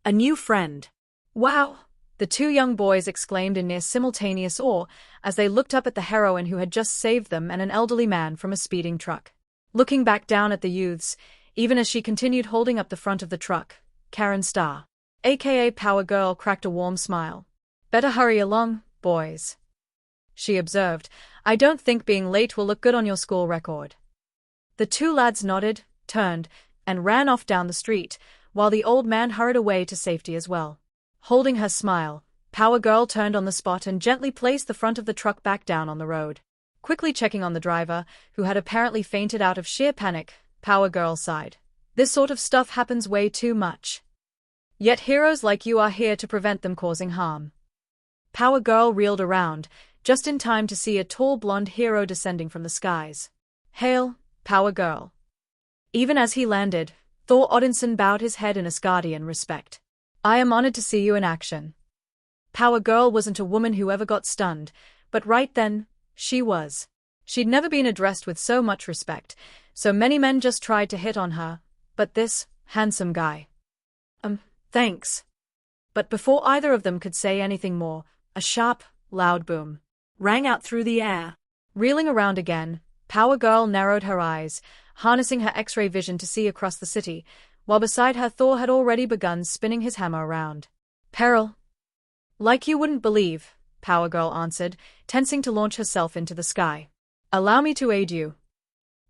A new friend. Wow! The two young boys exclaimed in near simultaneous awe as they looked up at the heroine who had just saved them and an elderly man from a speeding truck. Looking back down at the youths, even as she continued holding up the front of the truck, Karen Starr, aka Power Girl, cracked a warm smile. "Better hurry along, boys," she observed. "I don't think being late will look good on your school record." The two lads nodded, turned, and ran off down the street, while the old man hurried away to safety as well. Holding her smile, Power Girl turned on the spot and gently placed the front of the truck back down on the road. Quickly checking on the driver, who had apparently fainted out of sheer panic, Power Girl sighed. "This sort of stuff happens way too much. Yet heroes like you are here to prevent them causing harm." Power Girl reeled around, just in time to see a tall blonde hero descending from the skies. "Hail, Power Girl." Even as he landed, Thor Odinson bowed his head in Asgardian respect. "I am honored to see you in action." Power Girl wasn't a woman who ever got stunned, but right then, she was. She'd never been addressed with so much respect, so many men just tried to hit on her, but this handsome guy. Thanks." But before either of them could say anything more, a sharp, loud boom rang out through the air. Reeling around again, Power Girl narrowed her eyes, harnessing her X-ray vision to see across the city, while beside her Thor had already begun spinning his hammer around. "Peril." "Like you wouldn't believe," Power Girl answered, tensing to launch herself into the sky. "Allow me to aid you."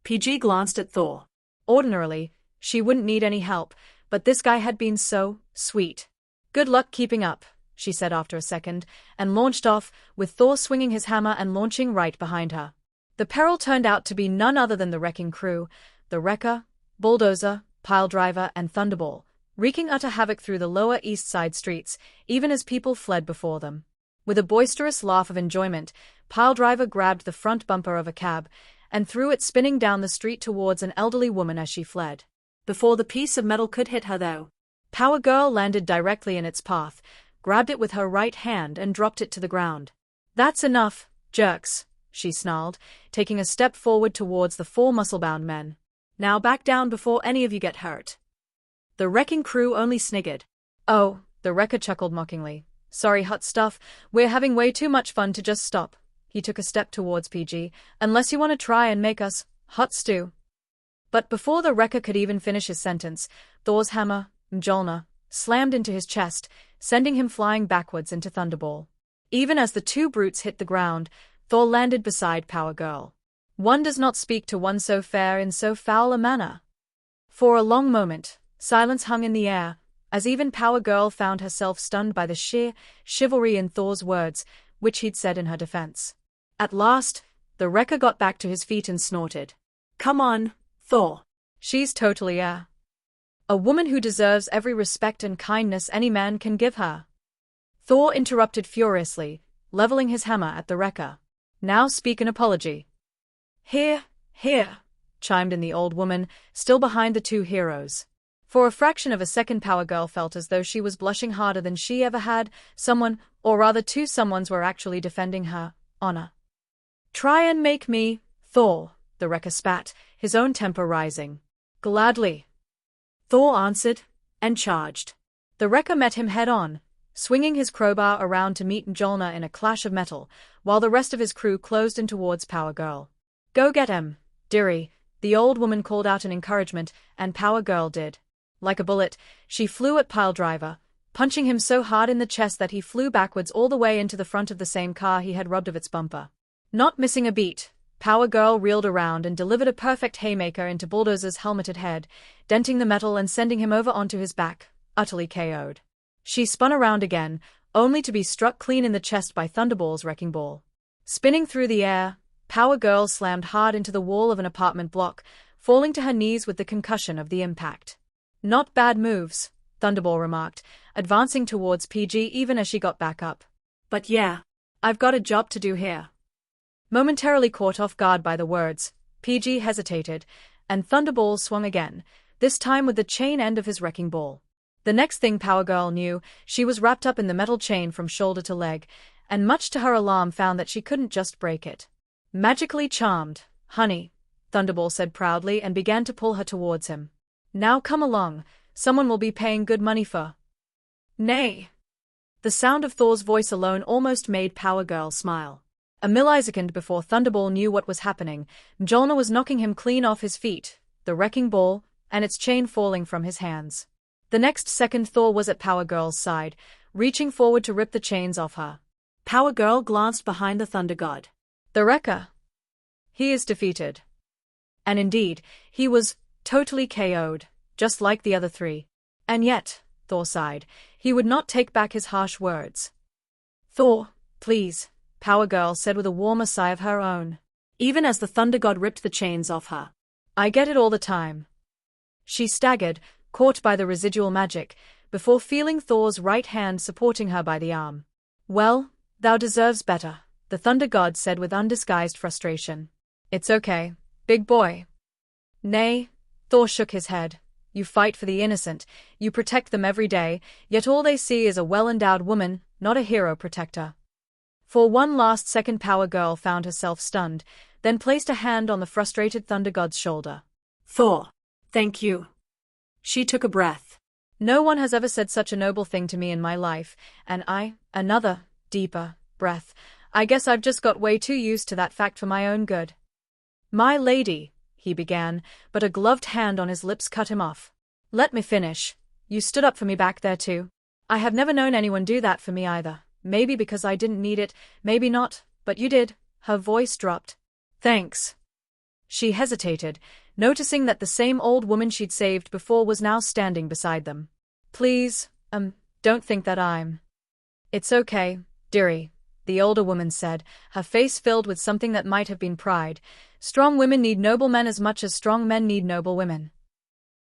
PG glanced at Thor. Ordinarily, she wouldn't need any help, but this guy had been so sweet. "Good luck keeping up," she said after a second, and launched off, with Thor swinging his hammer and launching right behind her. The peril turned out to be none other than the wrecking crew, the Wrecker, Bulldozer, Piledriver, and Thunderball, wreaking utter havoc through the Lower East Side streets, even as people fled before them. With a boisterous laugh of enjoyment, Piledriver grabbed the front bumper of a cab and threw it spinning down the street towards an elderly woman as she fled. Before the piece of metal could hit her, though, Power Girl landed directly in its path, grabbed it with her right hand and dropped it to the ground. "That's enough, jerks," she snarled, taking a step forward towards the four muscle-bound men. "Now back down before any of you get hurt." The wrecking crew only sniggered. "Oh," the Wrecker chuckled mockingly. "Sorry, hot stuff, we're having way too much fun to just stop." He took a step towards PG. "Unless you want to try and make us hot stew." But before the Wrecker could even finish his sentence, Thor's hammer, Mjolnir, slammed into his chest, sending him flying backwards into Thunderball. Even as the two brutes hit the ground, Thor landed beside Power Girl. One does not speak to one so fair in so foul a manner. For a long moment, silence hung in the air, as even Power Girl found herself stunned by the sheer chivalry in Thor's words, which he'd said in her defense. At last, the Wrecker got back to his feet and snorted. "Come on, Thor. She's totally a woman who deserves every respect and kindness any man can give her." Thor interrupted furiously, leveling his hammer at the Wrecker. "Now speak an apology." "Here, here," chimed in the old woman, still behind the two heroes. For a fraction of a second Power Girl felt as though she was blushing harder than she ever had. Someone, or rather two someones, were actually defending her honor. "Try and make me, Thor," the Wrecker spat, his own temper rising. "Gladly," Thor answered, and charged. The Wrecker met him head-on, swinging his crowbar around to meet Mjolnir in a clash of metal, while the rest of his crew closed in towards Power Girl. "Go get him, dearie," the old woman called out in encouragement, and Power Girl did. Like a bullet, she flew at Piledriver, punching him so hard in the chest that he flew backwards all the way into the front of the same car he had rubbed of its bumper. Not missing a beat, Power Girl reeled around and delivered a perfect haymaker into Bulldozer's helmeted head, denting the metal and sending him over onto his back, utterly KO'd. She spun around again, only to be struck clean in the chest by Thunderball's wrecking ball. Spinning through the air, Power Girl slammed hard into the wall of an apartment block, falling to her knees with the concussion of the impact. "Not bad moves," Thunderball remarked, advancing towards PG even as she got back up. "But yeah, I've got a job to do here." Momentarily caught off guard by the words, PG hesitated, and Thunderball swung again, this time with the chain end of his wrecking ball. The next thing Power Girl knew, she was wrapped up in the metal chain from shoulder to leg, and much to her alarm found that she couldn't just break it. "Magically charmed, honey," Thunderball said proudly and began to pull her towards him. "Now come along, someone will be paying good money for Nay. The sound of Thor's voice alone almost made Power Girl smile. A millisecond before Thunderball knew what was happening, Mjolnir was knocking him clean off his feet, the wrecking ball, and its chain falling from his hands. The next second Thor was at Power Girl's side, reaching forward to rip the chains off her. Power Girl glanced behind the Thunder God. The Wrecker. He is defeated. And indeed, he was totally KO'd, just like the other three. And yet, Thor sighed, he would not take back his harsh words. Thor, please, Power Girl said with a warmer sigh of her own, even as the Thunder God ripped the chains off her. I get it all the time. She staggered, caught by the residual magic, before feeling Thor's right hand supporting her by the arm. Well, thou deserves better, the Thunder God said with undisguised frustration. It's okay, big boy. Nay, Thor shook his head. You fight for the innocent, you protect them every day, yet all they see is a well-endowed woman, not a hero protector. For one last second Power Girl found herself stunned, then placed a hand on the frustrated Thunder God's shoulder. Thor, thank you. She took a breath. No one has ever said such a noble thing to me in my life, and another, deeper, breath. I guess I've just got way too used to that fact for my own good. My lady, he began, but a gloved hand on his lips cut him off. Let me finish. You stood up for me back there too. I have never known anyone do that for me either. Maybe because I didn't need it, maybe not, but you did. Her voice dropped. Thanks. She hesitated, noticing that the same old woman she'd saved before was now standing beside them. Please, don't think that I'm... It's okay, dearie, the older woman said, her face filled with something that might have been pride. Strong women need noble men as much as strong men need noble women.